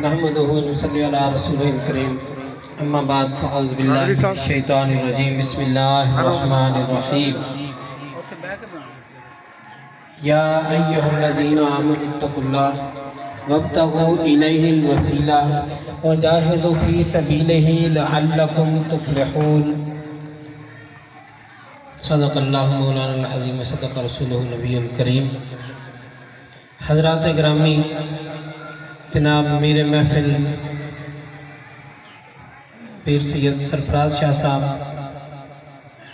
نحمدہ و نصلی علی رسولہ الکریم اما بعد فاعوذ باللہ من الشیطان الرجیم بسم اللہ الرحمن الرحیم یا ایہا الذین آمنوا اتقوا اللہ وابتغوا الیہ الوسیلہ وجاہدوا فی سبیلہ لعلکم تفلحون۔ صدق اللہ مولانا العظیم صدق رسولہ النبی الکریم۔ حضرات گرامی، جناب میرے محفل پیر سید سرفراز شاہ صاحب،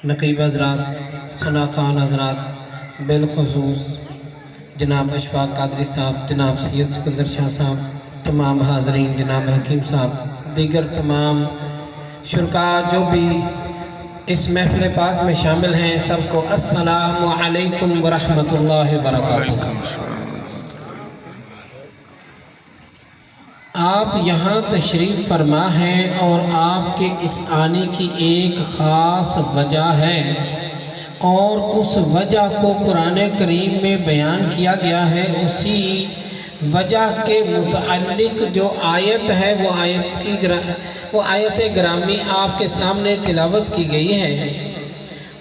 نقیب حضرات، ثنا خان حضرات، بالخصوص جناب اشفاق قادری صاحب، جناب سید سکندر شاہ صاحب، تمام حاضرین، جناب حکیم صاحب، دیگر تمام شرکاء جو بھی اس محفل پاک میں شامل ہیں، سب کو السلام علیکم ورحمۃ اللہ وبرکاتہ۔ آپ یہاں تشریف فرما ہیں اور آپ کے اس آنے کی ایک خاص وجہ ہے، اور اس وجہ کو قرآن کریم میں بیان کیا گیا ہے۔ اسی وجہ کے متعلق جو آیت ہے وہ آیت گرامی آپ کے سامنے تلاوت کی گئی ہے۔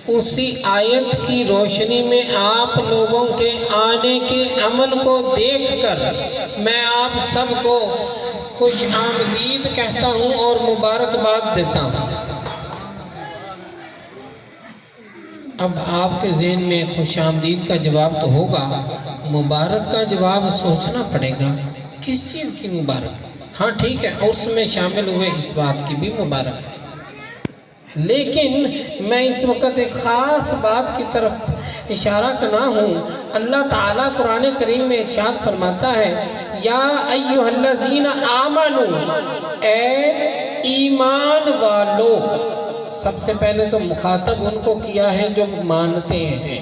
اسی آیت کی روشنی میں آپ لوگوں کے آنے کے عمل کو دیکھ کر میں آپ سب کو خوش آمدید کہتا ہوں اور مبارکباد دیتا ہوں۔ اب آپ کے ذہن میں خوش آمدید کا جواب تو ہوگا، مبارک کا جواب سوچنا پڑے گا۔ کس چیز کی مبارک؟ ہاں ٹھیک ہے، عرس میں شامل ہوئے اس بات کی بھی مبارک ہے، لیکن میں اس وقت ایک خاص بات کی طرف اشارہ کرنا ہوں۔ اللہ تعالیٰ قرآن کریم میں ارشاد فرماتا ہے، یا ایہا الذین آمنوا، اے ایمان والو۔ سب سے پہلے تو مخاطب ان کو کیا ہے جو مانتے ہیں،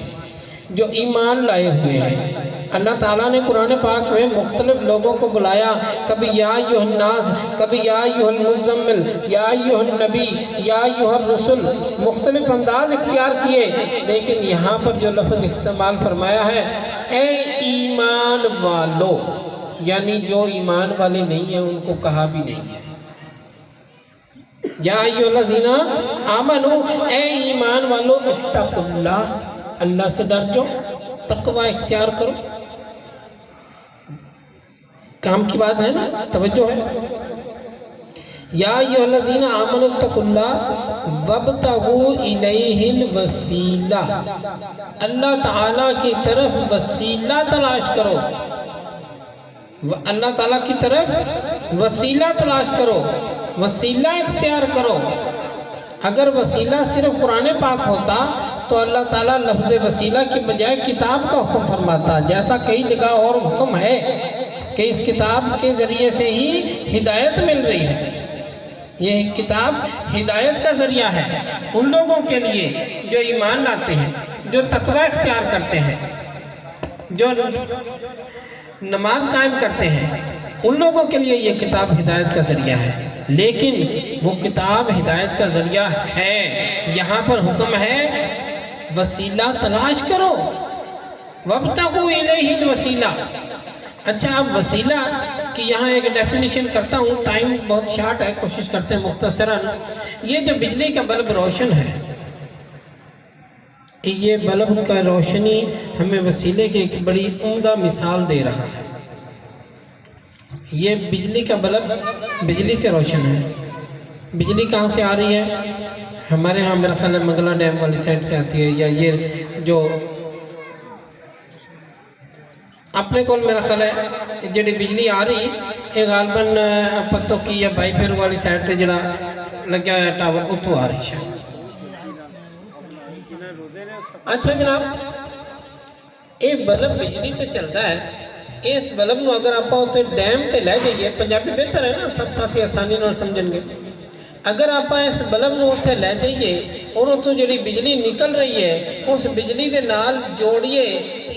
جو ایمان لائے ہوئے ہیں۔ اللہ تعالیٰ نے قرآن پاک میں مختلف لوگوں کو بلایا، کبھی یا ایھا الناس، کبھی یا ایھا المزمل، یا ایھا النبی، یا ایھا الرسل، مختلف انداز اختیار کیے، لیکن یہاں پر جو لفظ استعمال فرمایا ہے، اے ایمان والو، یعنی جو ایمان والے نہیں ہیں ان کو کہا بھی نہیں ہے۔ یا ایھا الذین آمنوا، اے ایمان والو، اتقوا اللہ، اللہ سے ڈر جاؤ، تقوی اختیار کرو۔ کام کی بات ہے نا، توجہ ہے۔ یا ایھا الذین آمنوا اتقوا اللہ وابتغوا الیہ الوسیلہ، اللہ تعالیٰ کی طرف وسیلہ تلاش کرو، اللہ تعالیٰ کی طرف وسیلہ تلاش کرو، وسیلہ اختیار کرو۔ اگر وسیلہ صرف قرآن پاک ہوتا تو اللہ تعالیٰ لفظ وسیلہ کی بجائے کتاب کا حکم فرماتا، جیسا کئی جگہ اور حکم ہے کہ اس کتاب کے ذریعے سے ہی ہدایت مل رہی ہے۔ یہ کتاب ہدایت کا ذریعہ ہے ان لوگوں کے لیے جو ایمان لاتے ہیں، جو تقوی اختیار کرتے ہیں، جو نماز قائم کرتے ہیں، ان لوگوں کے لیے یہ کتاب ہدایت کا ذریعہ ہے۔ لیکن وہ کتاب ہدایت کا ذریعہ ہے، یہاں پر حکم ہے وسیلہ تلاش کرو، وابتغوا الیہ الوسیلہ۔ اچھا، اب وسیلہ کی یہاں ایک ڈیفینیشن کرتا ہوں، ٹائم بہت شارٹ ہے، کوشش کرتے ہیں مختصراً۔ یہ جو بجلی کا بلب روشن ہے، یہ بلب کا روشنی ہمیں وسیلے کی ایک بڑی عمدہ مثال دے رہا ہے۔ یہ بجلی کا بلب بجلی سے روشن ہے۔ بجلی کہاں سے آ رہی ہے؟ ہمارے ہاں میرا خیال ہے منگلا ڈیم والی سائڈ سے آتی ہے، یا یہ جو اپنے کو میرا خیال ہے جڑی بجلی آ رہی ہے غالباً پتوں کی یا بائی پھر والی سائڈ سے جڑا لگیا ہے ٹاور، اتوں آ رہی ہے۔ اچھا جناب، یہ بلب بجلی تے چلتا ہے، اس بلب نو اگر آپ اتنے ڈیم تے لے جائیے، پنجابی بہتر ہے نا، سب ساتھی آسانی نال سمجھن گے۔ اگر آپ اس بلب نو اتنے لے جائیے اور اتوں جڑی بجلی نکل رہی ہے اس بجلی دے نال جوڑیے،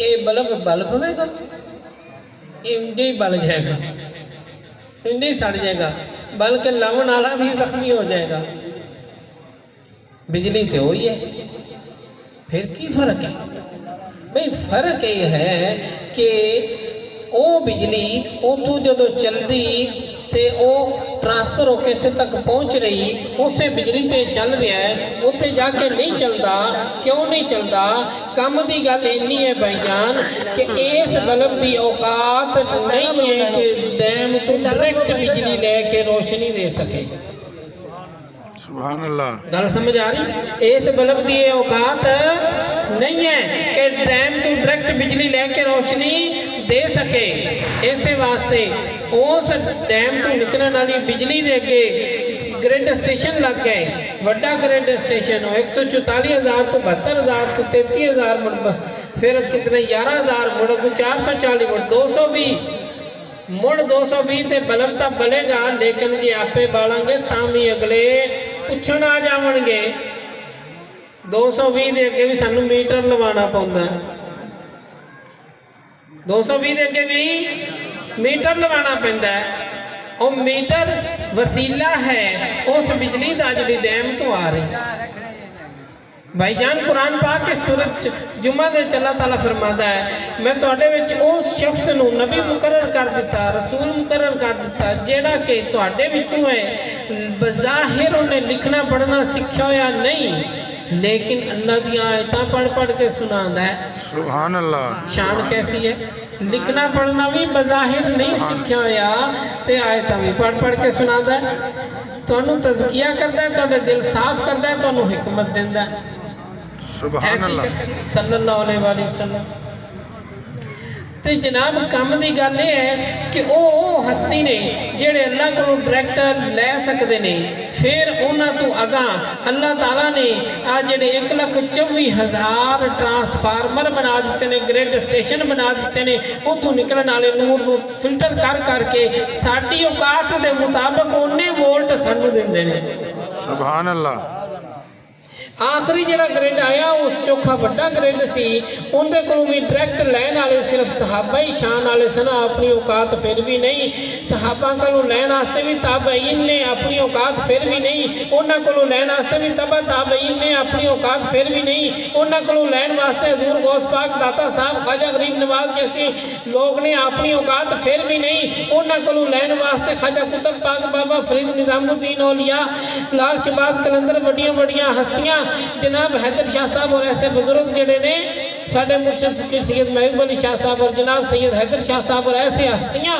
یہ بلب بل پوے گا؟ انجے ہی بل جائے گا، انجے ہی سڑ جائے گا، بلکہ لاون والا بھی زخمی ہو جائے گا۔ بجلی تے ہوئی ہے، پھر کی فرق ہے؟ بھئی فرق یہ ہے کہ او بجلی اتوں جدو چل دی ਤੇ ਉਹ ਟ੍ਰਾਂਸਫਰ ਹੋ ਕੇ ਇੱਥੇ ਤੱਕ ਪਹੁੰਚ ਰਹੀ, ਉਸੇ ਬਿਜਲੀ ਤੇ ਚੱਲ ਰਿਹਾ ਹੈ, ਉੱਥੇ ਜਾ ਕੇ ਨਹੀਂ ਚੱਲਦਾ। ਕਿਉਂ ਨਹੀਂ ਚੱਲਦਾ? ਕੰਮ ਦੀ ਗੱਲ ਇੰਨੀ ਹੈ ਭਾਈਜਾਨ ਕਿ ਇਸ ਬਲਬ ਦੀ ਔਕਾਤ ਨਹੀਂ ਹੈ ਕਿ ਡੈਮ ਤੋਂ ਡਾਇਰੈਕਟ ਬਿਜਲੀ ਲੈ ਕੇ ਰੋਸ਼ਨੀ ਦੇ ਸਕੇ। सुभान अल्लाह। गल समझ आ रही? इस बल्ब की औकात नहीं है कि डैम तो डायरेक्ट बिजली लेके रोशनी दे सके। इस वास्ते उस डैम तो निकलने वाली बिजली दे अगे ग्रिड स्टेशन लग गए। वड्डा ग्रिड स्टेशन 144,000 तो 72,000 तो 33,000 मुड़, फिर कितने 11,000 मुड़, 440 मुड़, 220 मुड़ 220 ते बल्ब तो बलेगा, लेकिन जे आपे बालांगे तां भी अगले पुछण आ जावणगे। 220 दे अगे भी सानू मीटर लवाना पौंदा, 220 दे अगे भी मीटर लवाना पैंदा है। और मीटर वसीला है उस बिजली दा जिहड़ी डैम तो आ रही। भाईजान कुरान पाक के सूरत जुमा दे अल्लाह ताला फरमाता है, मैं तुहाडे विच उस शख्स नूं नबी मुकर्रर कर दिता, रसूल मुकर्रर कर दिता जेड़ा कि तुहाडे विचों है। बज़ाहिर उन्हें लिखना पढ़ना सीखा होया नहीं, लेकिन अल्लाह दी आयतां पढ़ पढ़ के सुनांदा है। सुभान अल्लाह। शान कैसी है? लिखना पढ़ना भी बज़ाहिर नहीं सीखा होया ते आयतां भी पढ़ पढ़ के सुनांदा है। तुहानूं तज़किया करदा है, तुहाडे दिल साफ करदा है, तुहानूं हिकमत दिंदा है। सुभान अल्लाह। सल्लल्लाहु अलैहि वसल्लम। तो जनाब काम की गल यह है कि वह हस्ती ने जेड़े अल्लाह को डायरैक्ट लै सकते हैं। फिर उन्होंने तो अगां अल्लाह ताला ने आ जेड़े 1,24,000 ट्रांसफार्मर बना दिते ने, ग्रिड स्टेशन बना दिते ने, उतों निकलने वाले नूर नूं फिल्टर कर करके साडी औकात के मुताबिक उन्ने वोल्ट सानू दिंदे ने। सुभान अल्लाह। आखिरी जिहड़ा ग्रिड आया उस चोखा वड्डा ग्रिड सी, उनके कोलों भी डायरैक्ट लैन वाले सिर्फ सहाबा ही शान वाले सन, अपनी औकात फिर भी नहीं। सहाबा कोलों लैन वास्ते भी ताबईन ने, अपनी औकात फिर भी नहीं। उन्हां कोलों लैन वास्ते भी ताबईन ने, अपनी औकात फिर भी नहीं। उन्हां कोलों लैन वास्ते हजूर गौस पाक दाता साहब ख्वाजा गरीब नवाज जैसे लोग ने, अपनी औकात फिर भी नहीं। उन्हां कोलों लैन वास्ते ख्वाजा कुतुब पाक बाबा फरीद निजामुद्दीन औलिया, लाल शहबाज कलंदर, वड्डियां वड्डियां हस्तियां, जनाब हैदर शाह साहब और ऐसे बुजुर्ग जड़े ने साडे मुर्शद फकीर सैयद महबूब अली शाह साहब और जनाब सैयद हैदर शाह साहब और ऐसे हस्तियां,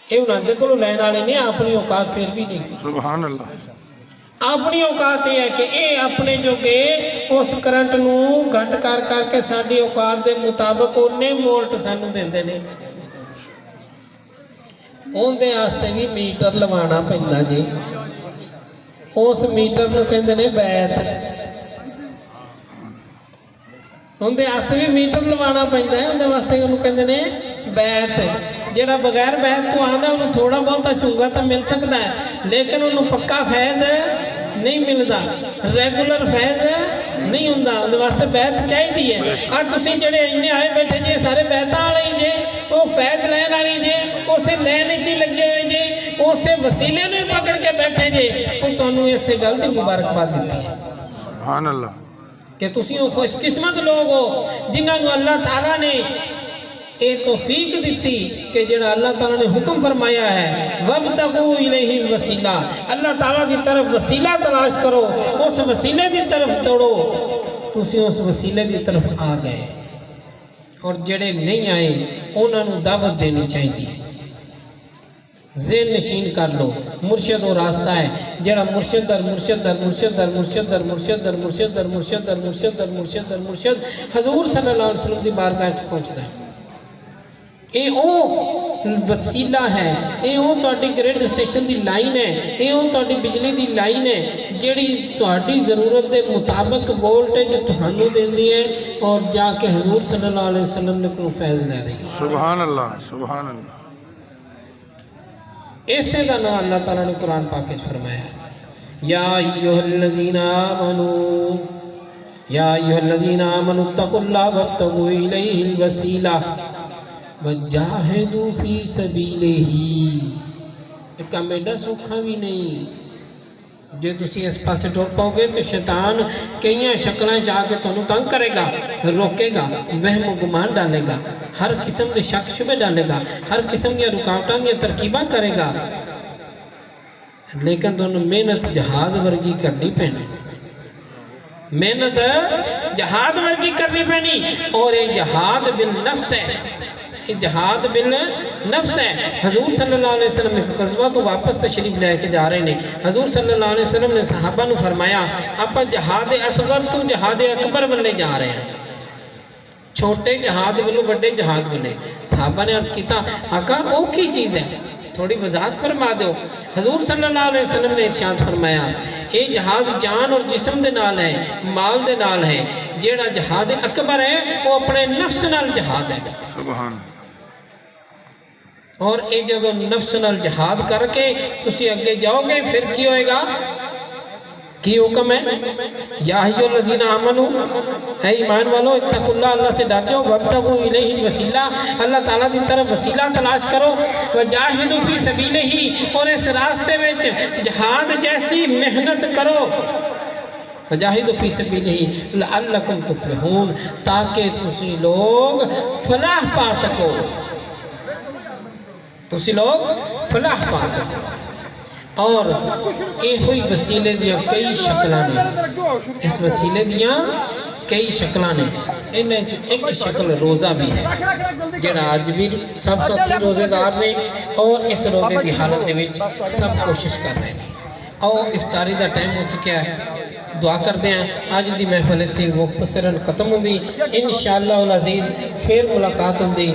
ये उन्होंने को लैन वाले ने, अपनी औकात फिर भी नहीं। सुभान अल्लाह। अपनी औकात यह है कि ये अपने जोगे उस करंट नूं घट कर करके साडी औकात के मुताबिक उन्ने वोल्ट सानू देंदे ने। उनदे वास्ते भी मीटर लवाना पैंदा जी। उस मीटर नूं कहंदे ने बैत, उनदे वास्ते भी मीटर लवाना पैंदा है। उनदे वास्ते उन्होंने कहंदे ने बैत। जिहड़ा बगैर बैत तो आंदा उन्होंने थोड़ा बहुत चूंगा तो मिल सकता है, लेकिन उन्होंने पक्का फैज़ नहीं मिलता, रेगूलर फैज़ नहीं हुंदा। उनदे वास्ते बैत चाहिए है। आ तुसीं जिहड़े इन्ने आए बैठे जे सारे बैतां वाले ही जे, वो फैज़ लैन वाली जे, उसे लैन च ही लगे हुए जे, उसे वसीले नूं पकड़ के बैठे जे, वो तुहानूं इस गल दी मुबारकबाद दित्ती है। सुभान अल्लाह। कि तुसीं वो खुशकिस्मत लोग हो जिन्हां नूं अल्लाह ताला ने ये तौफीक दी कि जिहड़ा अल्लाह ताला ने हुक्म फरमाया है, वब्तगू इलैहि वसीला, अल्लाह ताला की तरफ वसीला तलाश करो, उस वसीले की तरफ दौड़ो। तुसीं उस वसीले की तरफ आ गए, और जिहड़े नहीं आए उन्होंने दावत देनी चाहिए। ज़हन नशीन कर लो, मुर्शद वो रास्ता है जिहड़ा मुर्शद दर मुर्शद दर मुर्शद दर मुर्शद दर मुर्शद दर मुर्शद दर मुर्शद दर मुर्शद दर मुर्शद दर मुर्शद हजूर सल्लल्लाहु अलैहि वसल्लम की बारगाह च पहुँचता है। ये वो वसीला है, ये वो तुहाडी ग्रिड स्टेशन की लाइन है, ये वो तुहाडी बिजली की लाइन है जिहड़ी तुहाडी ज़रूरत के मुताबिक वोल्टेज तुहानूं देंदी है और जाके हजूर सल्लल्लाहु अलैहि वसल्लम ने कोलों फैज़ ले रही है। सुभान अल्लाह। सुभान अल्लाह। इसे का नाम अल्लाह ताला ने कुरान पाक में फरमाया, या अय्युहल्लज़ीना आमनू, या अय्युहल्लज़ीना आमनू तक़ुल्लाह वब्तगू इलैहिल वसीला वजाहिदू फी सबीलिही। एक काम एडा सौखा भी नहीं, ਜੇ ਤੁਸੀਂ ਇਸ ਪਾਸੇ ਟੁਰ ਪਾਓਗੇ ਤਾਂ ਸ਼ੈਤਾਨ ਕਈਆਂ ਸ਼ਕਲਾਂ 'ਚ ਆ ਕੇ ਤੁਹਾਨੂੰ ਤੰਗ ਕਰੇਗਾ, ਰੋਕੇਗਾ, ਵਹਿਮ ਗੁਮਾਨ ਡਾਲੇਗਾ, ਹਰ ਕਿਸਮ ਦੇ ਸ਼ੱਕ ਸ਼ੁਬੇ ਡਾਲੇਗਾ, ਹਰ ਕਿਸਮ ਦੀਆਂ ਰੁਕਾਵਟਾਂ ਦੀਆਂ ਤਰਕੀਬਾਂ ਕਰੇਗਾ। ਲੇਕਿਨ ਤੁਹਾਨੂੰ ਮਿਹਨਤ ਜਹਾਦ ਵਰਗੀ ਕਰਨੀ ਪੈਣੀ, मेहनत जहाद वर्गी करनी पैनी। और ये जहाद बिल नफ्स है, ये जहाद बिल नफ्स है। हजूर सल्लल्लाहु अलैहि वसल्लम इस गज़वा तो वापस तशरीफ लेके जा रहे हैं। हजूर सल्लल्लाहु अलैहि वसल्लम ने सहाबा नूं फरमाया आप जहाद असगर तो जहाद अकबर वाले जा रहे हैं, छोटे जहाद वालों बड़े जहाद वाले। सहाबा ने अर्ज किया आका वो की चीज़ है, थोड़ी वजाहत फरमा दो। हजूर सल्लल्लाहु अलैहि वसल्लम ने इरशाद फरमाया ये जहाज जान और जिस्म दे नाल है, माल दे नाल है। जेड़ा जहाद अकबर है वो अपने नफ्स नाल जहाद है। सुभान और ये जब नफ्स नाल जहाद करके तुसी अगे जाओगे फिर की होएगा, की हुक्म है या अय्युहल्लज़ीना आमनू, है ईमान वालो इत्तकुल्लाह, अल्लाह से डर जाओ, वब्तगू इलैहि वसीला, अल्लाह ताला की तरफ वसीला तलाश करो, वजाहिदू फी सबीलिही, और इस रास्ते में जहाद जैसी मेहनत करो, वजाहिदू फी सबीलिही लअल्लकुम तुफलिहून, ताकि तुसी लोग फलाह पा सको, तुसी लोग फलाह पा सको। और ये हुई वसीले दियाँ कई शक्लां ने, इस वसीले दियाँ कई शक्लां ने। इन्हें एक शक्ल रोज़ा भी है जिहड़ा अज भी सब साथी रोज़ेदार ने और इस रोज़े की हालत दे विच सब कोशिश कर रहे हैं। और इफ्तारी का टाइम हो चुका है, दुआ करते हैं अज की महफिल इत्थे मुख्तसरन खत्म होंदी। इंशाअल्लाह अज़ीज़ फिर मुलाकात होंदी।